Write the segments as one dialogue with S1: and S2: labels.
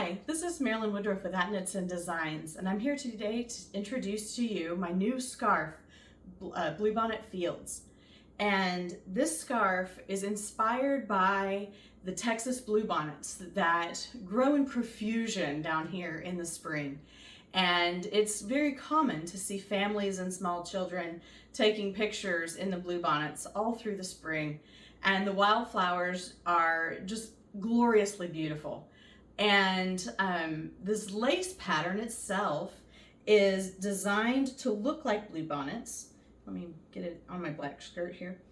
S1: Hi, this is Marilyn Woodruff with At Knits and Designs, and I'm here today to introduce to you my new scarf, Bluebonnet Fields. And this scarf is inspired by the Texas bluebonnets that grow in profusion down here in the spring. And it's very common to see families and small children taking pictures in the bluebonnets all through the spring. And the wildflowers are just gloriously beautiful. And this lace pattern itself is designed to look like bluebonnets. Let me get it on my black skirt here.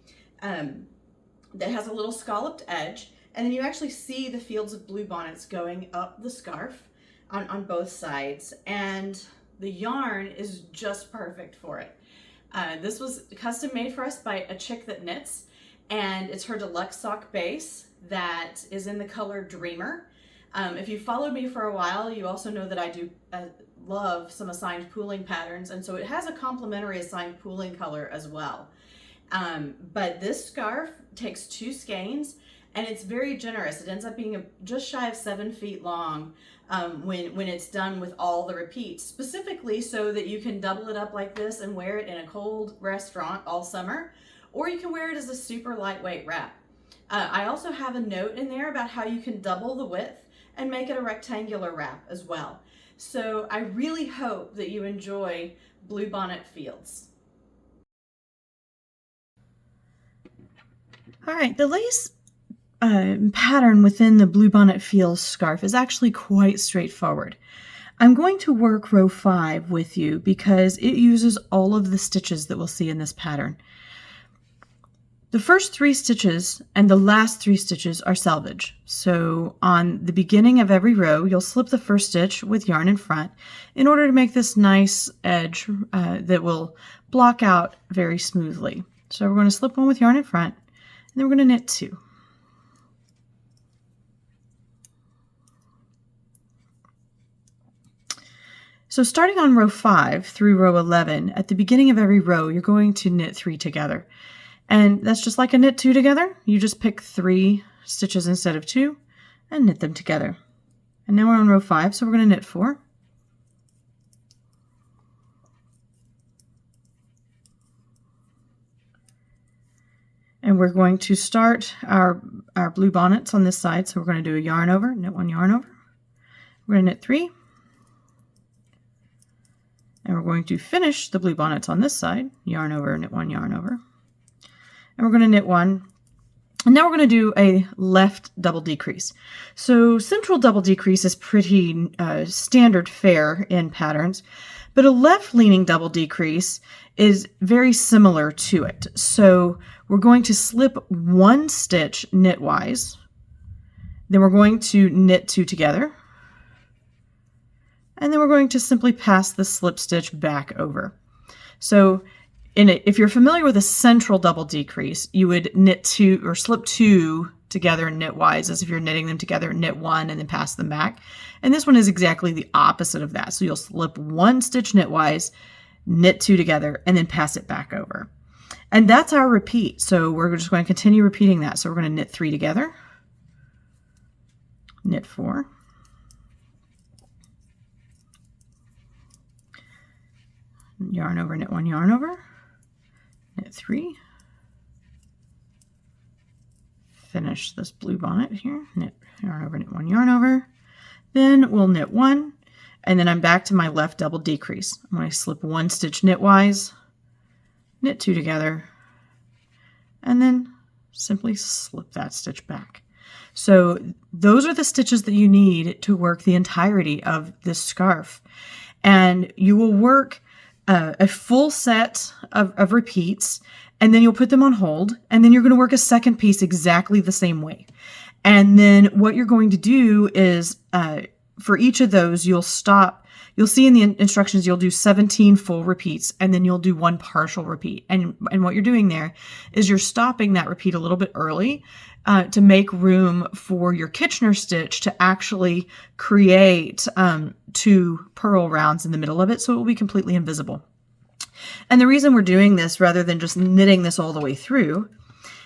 S1: That has a little scalloped edge, and then you actually see the fields of bluebonnets going up the scarf on both sides, and the yarn is just perfect for it. This was custom made for us by a chick that knits, and it's her deluxe sock base that is in the color Dreamer. If you followed me for a while, you also know that I do love some assigned pooling patterns, and so it has a complementary assigned pooling color as well. But this scarf takes 2 skeins, and it's very generous. It ends up being just shy of 7 feet long when it's done with all the repeats, specifically so that you can double it up like this and wear it in a cold restaurant all summer, or you can wear it as a super lightweight wrap. I also have a note in there about how you can double the width and make it a rectangular wrap as well. So I really hope that you enjoy Bluebonnet Fields. All right, the lace pattern within the Bluebonnet Fields scarf is actually quite straightforward. I'm going to work row 5 with you because it uses all of the stitches that we'll see in this pattern. The first 3 stitches and the last 3 stitches are selvage. So on the beginning of every row, you'll slip the first stitch with yarn in front in order to make this nice edge that will block out very smoothly. So we're going to slip one with yarn in front, and then we're going to knit 2. So starting on row 5 through row 11, at the beginning of every row, you're going to knit 3 together. And that's just like a knit 2 together. You just pick 3 stitches instead of 2 and knit them together. And now we're on row 5, so we're going to knit 4. And we're going to start our bluebonnets on this side. So we're going to do a yarn over, knit 1 yarn over. We're going to knit 3. And we're going to finish the bluebonnets on this side, yarn over, knit 1 yarn over. And we're going to knit 1. And now we're going to do a left double decrease. So central double decrease is pretty standard fare in patterns, but a left leaning double decrease is very similar to it. So we're going to slip 1 stitch knitwise, then we're going to knit 2 together, and then we're going to simply pass the slip stitch back over. So if you're familiar with a central double decrease, you would knit 2 or slip 2 together knitwise, as if you're knitting them together, knit 1 and then pass them back. And this one is exactly the opposite of that. So you'll slip 1 stitch knitwise, knit 2 together, and then pass it back over. And that's our repeat. So we're just going to continue repeating that. So we're going to knit 3 together, knit 4, yarn over, knit 1 yarn over, knit 3, finish this bluebonnet here, knit yarn over, knit 1 yarn over, then we'll knit 1, and then I'm back to my left double decrease. I'm going to slip 1 stitch knitwise, knit 2 together, and then simply slip that stitch back. So those are the stitches that you need to work the entirety of this scarf, and you will work a full set of repeats, and then you'll put them on hold, and then you're going to work a second piece exactly the same way. And then what you're going to do is for each of those, you'll see in the instructions, you'll do 17 full repeats, and then you'll do 1 partial repeat. And what you're doing there is you're stopping that repeat a little bit early to make room for your Kitchener stitch to actually create 2 purl rounds in the middle of it, so it will be completely invisible. And the reason we're doing this rather than just knitting this all the way through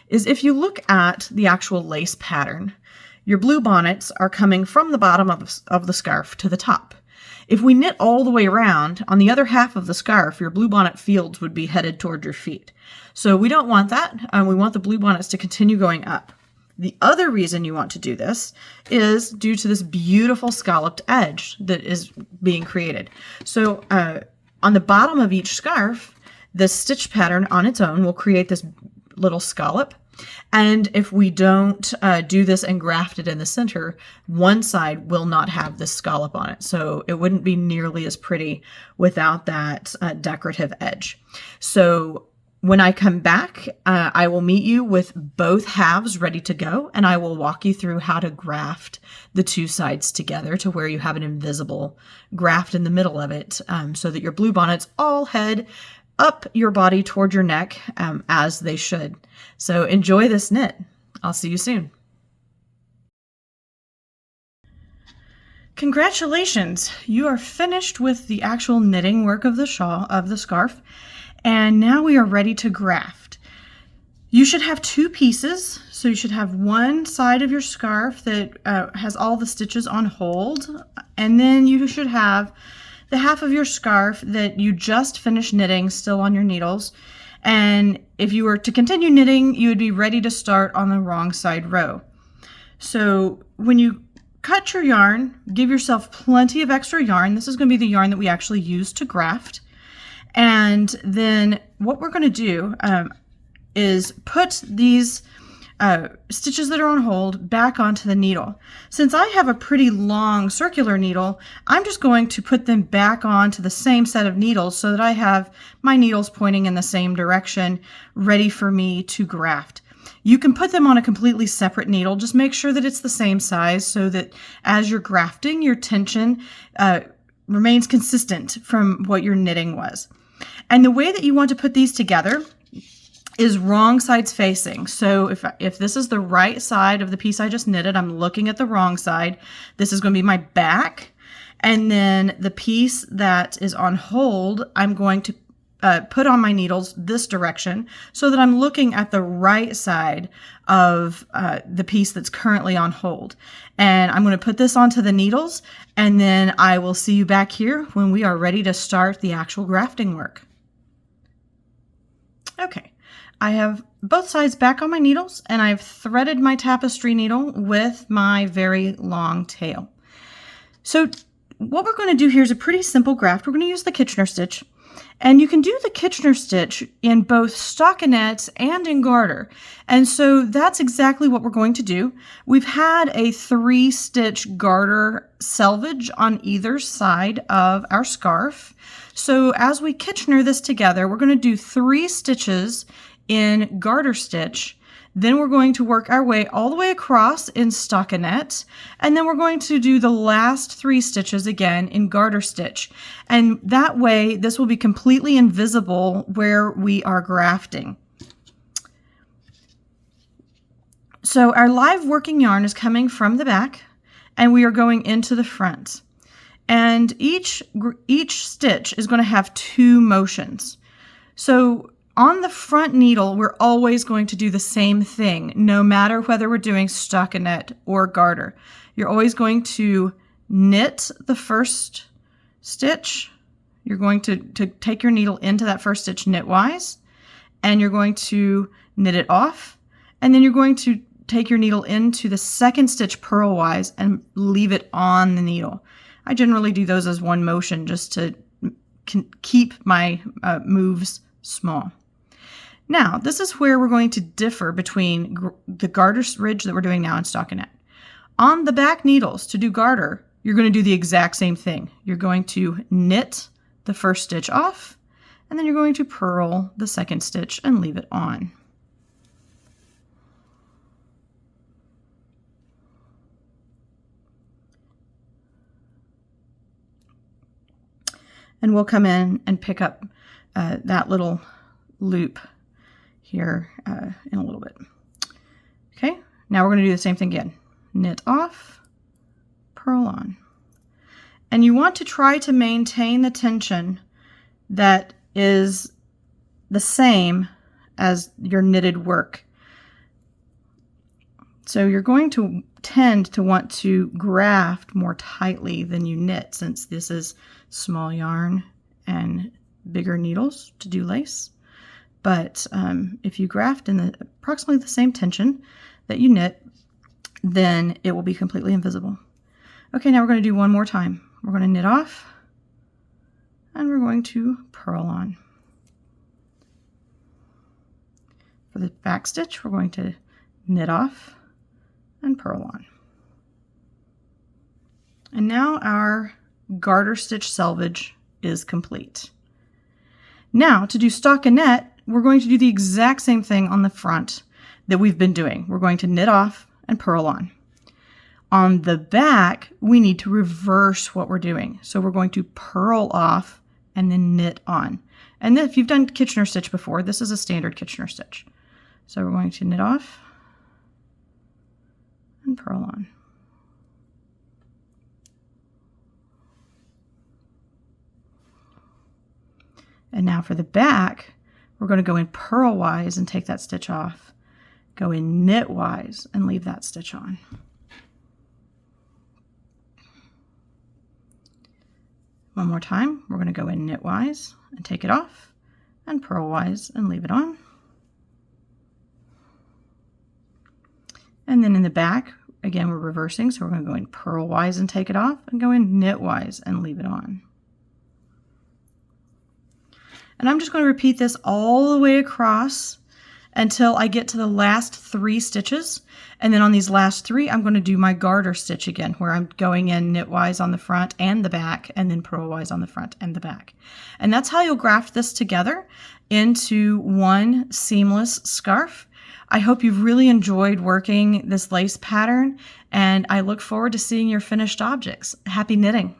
S1: is if you look at the actual lace pattern, your blue bonnets are coming from the bottom of the scarf to the top. If we knit all the way around, on the other half of the scarf, your bluebonnet fields would be headed toward your feet. So we don't want that. We want the bluebonnets to continue going up. The other reason you want to do this is due to this beautiful scalloped edge that is being created. So on the bottom of each scarf, the stitch pattern on its own will create this little scallop. And if we don't do this and graft it in the center, one side will not have this scallop on it. So it wouldn't be nearly as pretty without that decorative edge. So when I come back, I will meet you with both halves ready to go, and I will walk you through how to graft the two sides together to where you have an invisible graft in the middle of it, so that your bluebonnets all head up your body toward your neck, as they should. So enjoy this knit. I'll see you soon. Congratulations! You are finished with the actual knitting work of the shawl, of the scarf. And now we are ready to graft. You should have two pieces. So you should have one side of your scarf that has all the stitches on hold. And then you should have the half of your scarf that you just finished knitting still on your needles. And if you were to continue knitting, you would be ready to start on the wrong side row. So when you cut your yarn, give yourself plenty of extra yarn. This is going to be the yarn that we actually use to graft. And then what we're going to do is put these stitches that are on hold back onto the needle. Since I have a pretty long circular needle, I'm just going to put them back onto the same set of needles so that I have my needles pointing in the same direction, ready for me to graft. You can put them on a completely separate needle. Just make sure that it's the same size so that as you're grafting, your tension remains consistent from what your knitting was. And the way that you want to put these together is wrong sides facing. So if this is the right side of the piece I just knitted, I'm looking at the wrong side. This is going to be my back. And then the piece that is on hold, I'm going to put on my needles this direction so that I'm looking at the right side of the piece that's currently on hold. And I'm going to put this onto the needles, and then I will see you back here when we are ready to start the actual grafting work. Okay, I have both sides back on my needles, and I've threaded my tapestry needle with my very long tail. So what we're going to do here is a pretty simple graft. We're going to use the Kitchener stitch. And you can do the Kitchener stitch in both stockinette and in garter. And so that's exactly what we're going to do. We've had a 3-stitch garter selvage on either side of our scarf. So as we Kitchener this together, we're going to do 3 stitches in garter stitch. Then we're going to work our way all the way across in stockinette, and then we're going to do the last 3 stitches again in garter stitch. And that way, this will be completely invisible where we are grafting. So our live working yarn is coming from the back, and we are going into the front. And each stitch is going to have 2 motions. So on the front needle, we're always going to do the same thing, no matter whether we're doing stockinette or garter. You're always going to knit the first stitch. You're going to take your needle into that first stitch knitwise, and you're going to knit it off, and then you're going to take your needle into the second stitch purlwise and leave it on the needle. I generally do those as one motion just to keep my moves small. Now, this is where we're going to differ between the garter ridge that we're doing now and stockinette. On the back needles, to do garter, you're going to do the exact same thing. You're going to knit the first stitch off, and then you're going to purl the second stitch and leave it on. And we'll come in and pick up that little loop here in a little bit. Okay, now we're going to do the same thing again. Knit off, purl on. And you want to try to maintain the tension that is the same as your knitted work. So you're going to tend to want to graft more tightly than you knit, since this is small yarn and bigger needles to do lace. But if you graft in approximately the same tension that you knit, then it will be completely invisible. Okay, now we're going to do one more time. We're going to knit off, and we're going to purl on. For the back stitch, we're going to knit off and purl on. And now our garter stitch selvage is complete. Now to do stockinette, we're going to do the exact same thing on the front that we've been doing. We're going to knit off and purl on. On the back, we need to reverse what we're doing. So we're going to purl off and then knit on. And then if you've done Kitchener stitch before, this is a standard Kitchener stitch. So we're going to knit off and purl on. And now for the back, we're going to go in purlwise and take that stitch off. Go in knitwise and leave that stitch on. One more time, we're going to go in knitwise and take it off, and purlwise and leave it on. And then in the back, again, we're reversing, so we're going to go in purlwise and take it off, and go in knitwise and leave it on. And I'm just going to repeat this all the way across until I get to the last 3 stitches. And then on these last 3, I'm going to do my garter stitch again, where I'm going in knitwise on the front and the back, and then purlwise on the front and the back. And that's how you'll graft this together into one seamless scarf. I hope you've really enjoyed working this lace pattern, and I look forward to seeing your finished objects. Happy knitting!